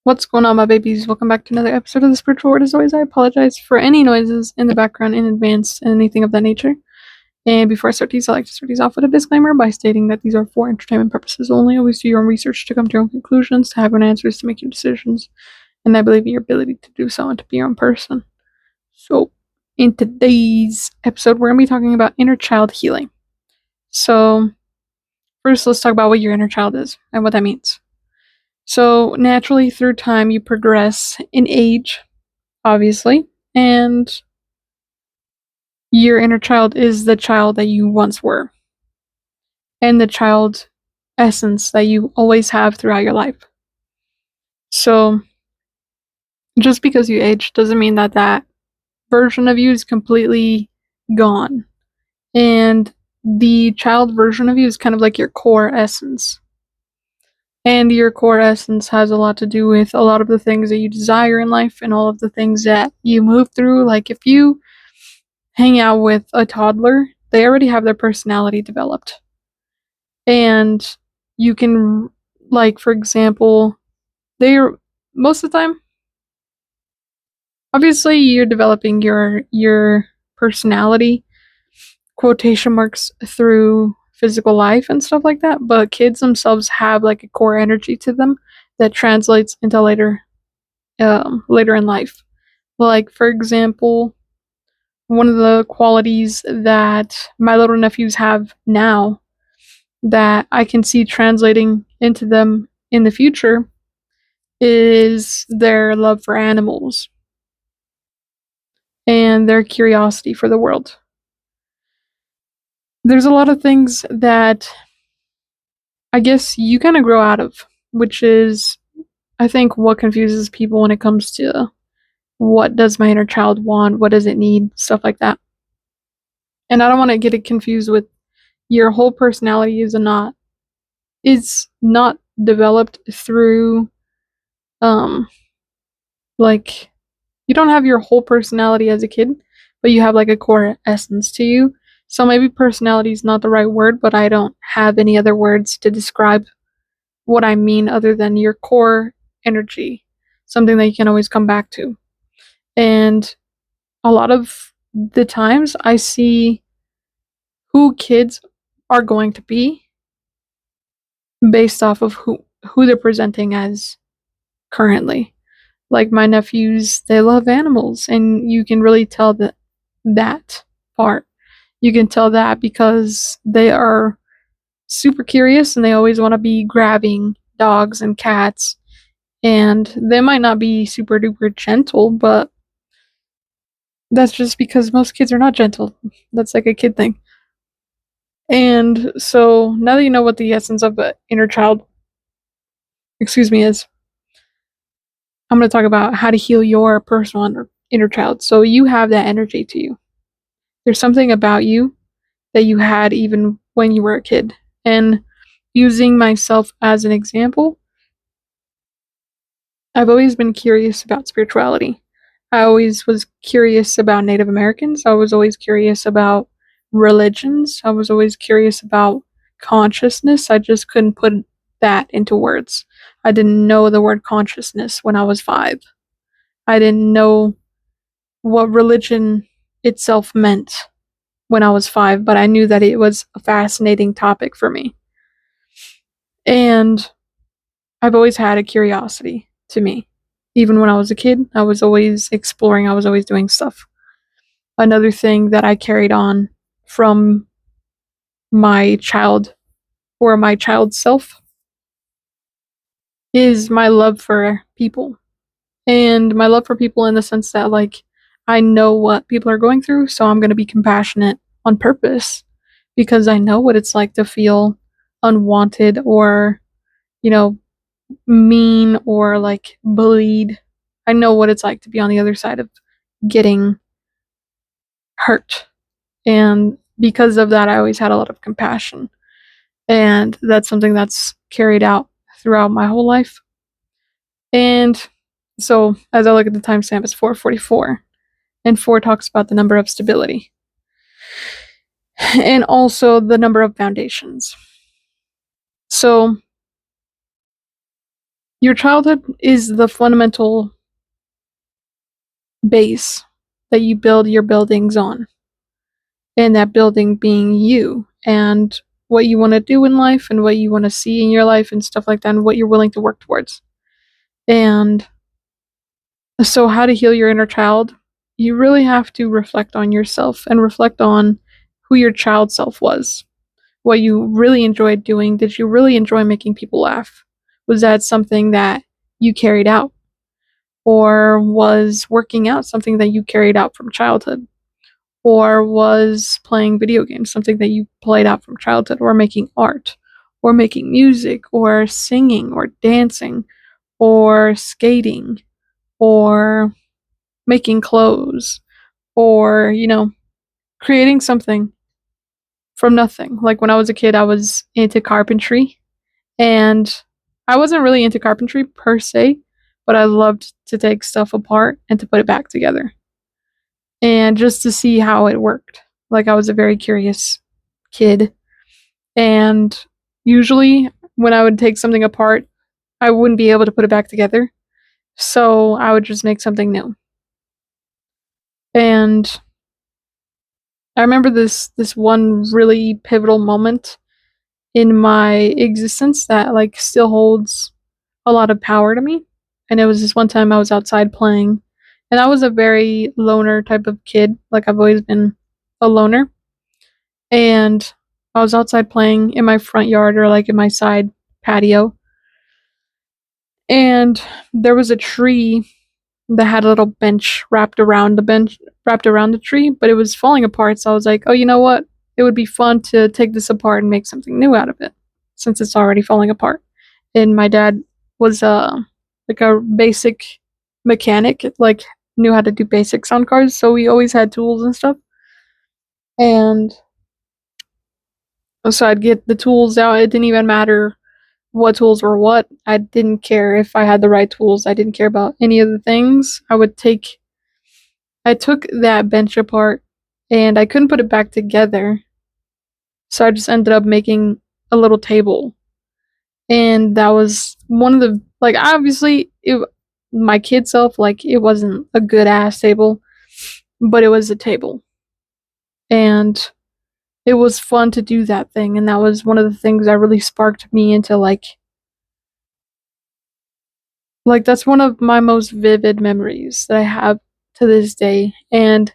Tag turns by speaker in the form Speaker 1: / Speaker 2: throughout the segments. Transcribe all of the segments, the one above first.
Speaker 1: What's going on, my babies? Welcome back to another episode of the Spiritual Word. As always, I apologize for any noises in the background in advance and anything of that nature. And before I start these, I like to start these off with a disclaimer by stating that these are for entertainment purposes only. Always do your own research to come to your own conclusions, to have your own answers, to make your decisions. And I believe in your ability to do so and to be your own person. So, in today's episode, we're going to be talking about inner child healing. So, first, let's talk about what your inner child is and what that means. So, naturally, through time, you progress in age, obviously, and your inner child is the child that you once were, and the child essence that you always have throughout your life. So, just because you age doesn't mean that that version of you is completely gone. And the child version of you is kind of like your core essence. And your core essence has a lot to do with a lot of the things that you desire in life and all of the things that you move through. Like if you hang out with a toddler, they already have their personality developed. And you can, like, for example, they're most of the time, obviously you're developing your personality, quotation marks, through physical life and stuff like that, but kids themselves have like a core energy to them that translates into later in life. Like, for example, one of the qualities that my little nephews have now that I can see translating into them in the future is their love for animals and their curiosity for the world. There's a lot of things that I guess you kind of grow out of, which is, I think, what confuses people when it comes to what does my inner child want, what does it need, stuff like that. And I don't want to get it confused with your whole personality is not developed through like, you don't have your whole personality as a kid, but you have like a core essence to you. So maybe personality is not the right word, but I don't have any other words to describe what I mean other than your core energy, something that you can always come back to. And a lot of the times I see who kids are going to be based off of who they're presenting as currently. Like my nephews, they love animals, and you can really tell that part. You can tell that because they are super curious and they always want to be grabbing dogs and cats. And they might not be super duper gentle, but that's just because most kids are not gentle. That's like a kid thing. And so now that you know what the essence of the inner child, is, I'm going to talk about how to heal your personal inner child. So you have that energy to you. There's something about you that you had even when you were a kid. And using myself as an example, I've always been curious about spirituality. I always was curious about Native Americans. I was always curious about religions. I was always curious about consciousness. I just couldn't put that into words. I didn't know the word consciousness when I was 5. I didn't know what religion itself meant when I was 5, but I knew that it was a fascinating topic for me. And I've always had a curiosity to me. Even when I was a kid, I was always exploring, I was always doing stuff. Another thing that I carried on from my child or my child self is my love for people. And my love for people in the sense that, like, I know what people are going through, so I'm going to be compassionate on purpose because I know what it's like to feel unwanted or, mean or like bullied. I know what it's like to be on the other side of getting hurt. And because of that, I always had a lot of compassion. And that's something that's carried out throughout my whole life. And so as I look at the timestamp, it's 4:44. And 4 talks about the number of stability. And also the number of foundations. So Your childhood is the fundamental base that you build your buildings on, and that building being you and what you want to do in life and what you want to see in your life and stuff like that, and what you're willing to work towards. And so, how to heal your inner child? You really have to reflect on yourself and reflect on who your child self was, what you really enjoyed doing. Did you really enjoy making people laugh? Was that something that you carried out? Or was working out something that you carried out from childhood? Or was playing video games something that you played out from childhood? Or making art? Or making music? Or singing? Or dancing? Or skating? Or making clothes? Or, creating something from nothing. Like when I was a kid, I was into carpentry. And I wasn't really into carpentry per se, but I loved to take stuff apart and to put it back together. And just to see how it worked. Like I was a very curious kid. And usually when I would take something apart, I wouldn't be able to put it back together. So I would just make something new. And I remember this one really pivotal moment in my existence that like still holds a lot of power to me. And it was this one time I was outside playing, and I was a very loner type of kid. Like I've always been a loner. And I was outside playing in my front yard or like in my side patio. And there was a tree that had a little bench wrapped around the tree, but it was falling apart. So I was like, oh, you know what? It would be fun to take this apart and make something new out of it since it's already falling apart. And my dad was like a basic mechanic, like knew how to do basics on cars, so we always had tools and stuff. And so I'd get the tools out. It didn't even matter what tools were what. I didn't care if I had the right tools. I didn't care about any of the things. I took that bench apart and I couldn't put it back together. So I just ended up making a little table. And that was one of the, like, obviously, my kid self, like, it wasn't a good ass table, but it was a table. And it was fun to do that thing. And that was one of the things that really sparked me into, like, that's one of my most vivid memories that I have to this day. And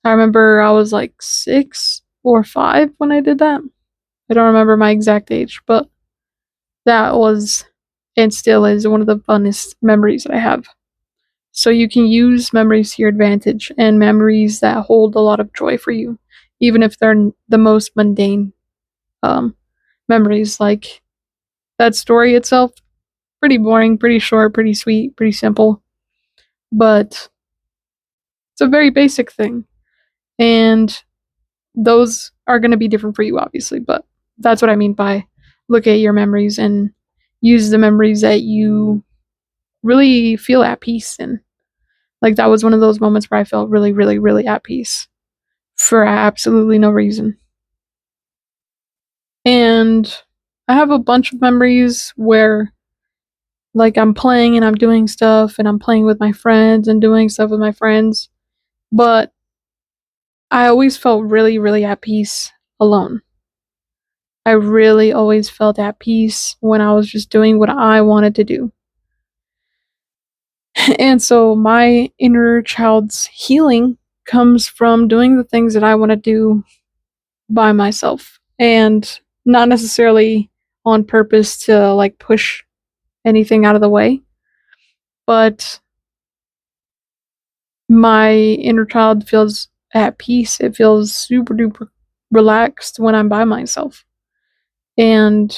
Speaker 1: I remember I was like 6 or 5 when I did that. I don't remember my exact age, but that was and still is one of the funnest memories that I have. So you can use memories to your advantage and memories that hold a lot of joy for you, even if they're the most mundane memories. Like that story itself, pretty boring, pretty short, pretty sweet, pretty simple, but it's a very basic thing. And those are going to be different for you, obviously, but that's what I mean by look at your memories and use the memories that you really feel at peace in. Like that was one of those moments where I felt really, really, really at peace for absolutely no reason. And I have a bunch of memories where like I'm playing and I'm doing stuff and I'm playing with my friends and doing stuff with my friends, but I always felt really, really at peace alone. I really always felt at peace when I was just doing what I wanted to do. And so my inner child's healing comes from doing the things that I want to do by myself and not necessarily on purpose to like push anything out of the way, but my inner child feels at peace. It feels super duper relaxed when I'm by myself. And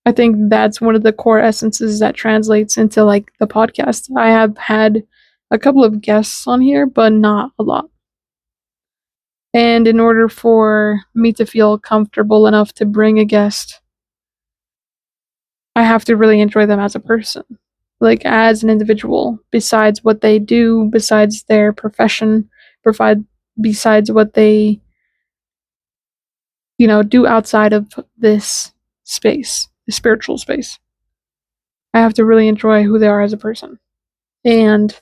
Speaker 1: I think that's one of the core essences that translates into like the podcast. I have had a couple of guests on here, but not a lot. And in order for me to feel comfortable enough to bring a guest, I have to really enjoy them as a person, like as an individual, besides what they do, besides their profession, besides what they, do outside of this space, the spiritual space. I have to really enjoy who they are as a person. And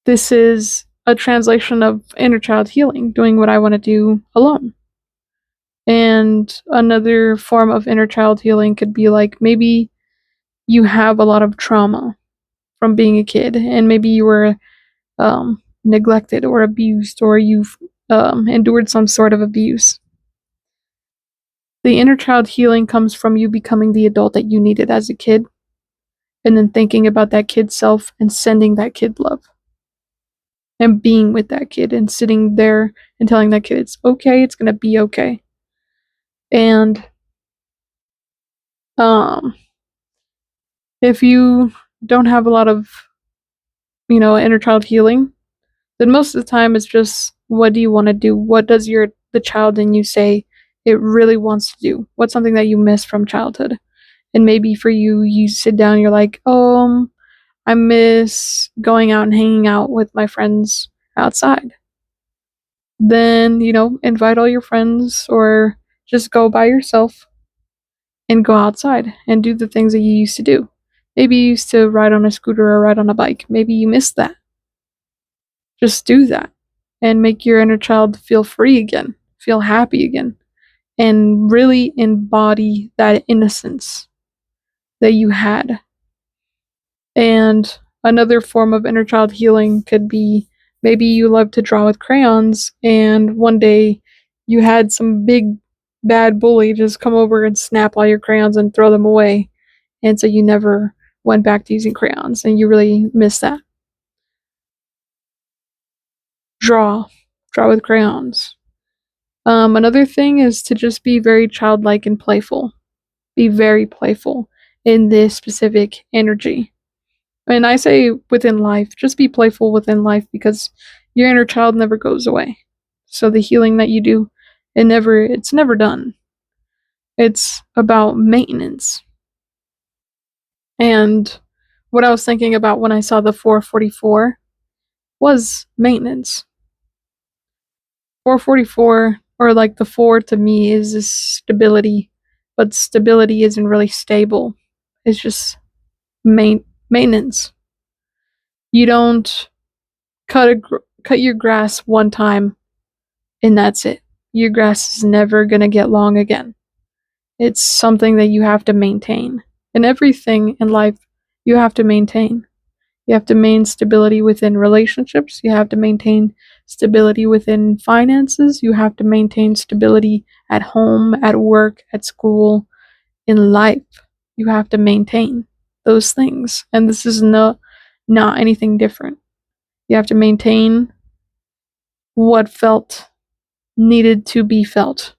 Speaker 1: this is a translation of inner child healing, doing what I want to do alone. And another form of inner child healing could be like maybe you have a lot of trauma from being a kid, and maybe you were neglected or abused, or you've endured some sort of abuse. The inner child healing comes from you becoming the adult that you needed as a kid, and then thinking about that kid's self and sending that kid love. And being with that kid and sitting there and telling that kid it's okay, it's gonna be okay. And if you don't have a lot of, inner child healing, then most of the time it's just, what do you want to do? What does the child in you say it really wants to do? What's something that you miss from childhood? And maybe for you, you sit down and you're like, I miss going out and hanging out with my friends outside. Then, invite all your friends or just go by yourself and go outside and do the things that you used to do. Maybe you used to ride on a scooter or ride on a bike. Maybe you missed that. Just do that and make your inner child feel free again, feel happy again, and really embody that innocence that you had. And another form of inner child healing could be maybe you love to draw with crayons, and one day you had some big bad bully just come over and snap all your crayons and throw them away. And so you never went back to using crayons, and you really miss that. Draw with crayons. Another thing is to just be very childlike and playful. Be very playful in this specific energy. And I say within life, just be playful within life, because your inner child never goes away. So the healing that you do, it's never done. It's about maintenance. And what I was thinking about when I saw the 444 was maintenance. 444, or like the 4 to me, is this stability, but stability isn't really stable. It's just maintenance. You don't cut your grass one time and that's it. Your grass is never gonna get long again. It's something that you have to maintain. And everything in life you have to maintain. You have to maintain stability within relationships. You have to maintain stability within finances. You have to maintain stability at home, at work, at school, in life. You have to maintain those things. And this is not anything different. You have to maintain what felt needed to be felt,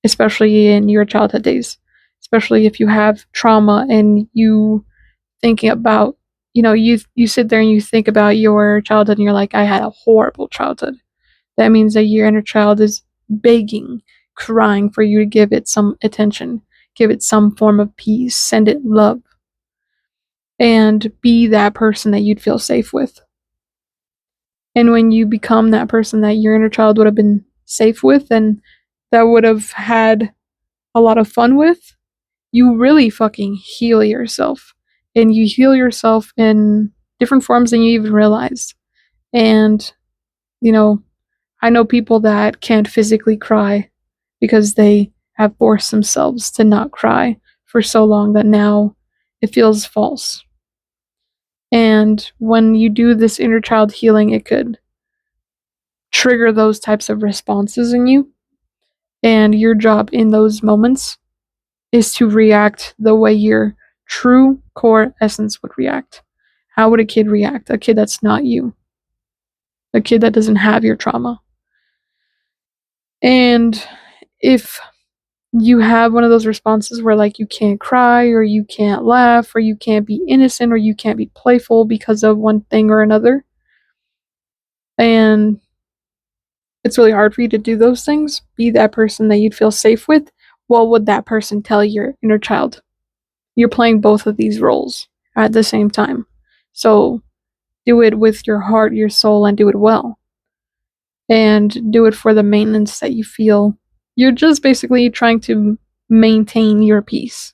Speaker 1: especially in your childhood days. Especially if you have trauma and you thinking about, you sit there and you think about your childhood and you're like, I had a horrible childhood. That means that your inner child is begging, crying for you to give it some attention, give it some form of peace, send it love, and be that person that you'd feel safe with. And when you become that person that your inner child would have been safe with and that would have had a lot of fun with, you really fucking heal yourself. And you heal yourself in different forms than you even realized. And, I know people that can't physically cry because they have forced themselves to not cry for so long that now it feels false. And when you do this inner child healing, it could trigger those types of responses in you. And your job in those moments is to react the way your true core essence would react. How would a kid react? A kid that's not you. A kid that doesn't have your trauma. And if you have one of those responses where like you can't cry or you can't laugh or you can't be innocent or you can't be playful because of one thing or another, and it's really hard for you to do those things, be that person that you'd feel safe with, what would that person tell your inner child? You're playing both of these roles at the same time. So do it with your heart, your soul, and do it well. And do it for the maintenance that you feel. You're just basically trying to maintain your peace.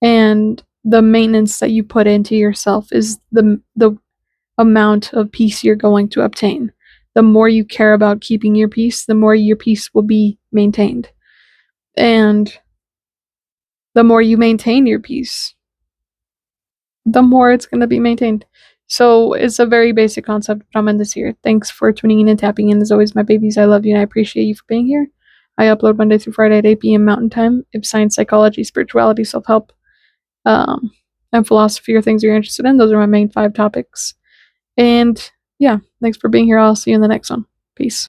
Speaker 1: and the maintenance that you put into yourself is the amount of peace you're going to obtain. The more you care about keeping your peace, the more your peace will be maintained. And the more you maintain your peace, the more it's going to be maintained. So it's a very basic concept, but I'm in this here. Thanks for tuning in and tapping in. As always, my babies, I love you and I appreciate you for being here. I upload Monday through Friday at 8 p.m. Mountain Time. If science, psychology, spirituality, self-help, and philosophy are things you're interested in, those are my main 5 topics. And yeah, thanks for being here. I'll see you in the next one. Peace.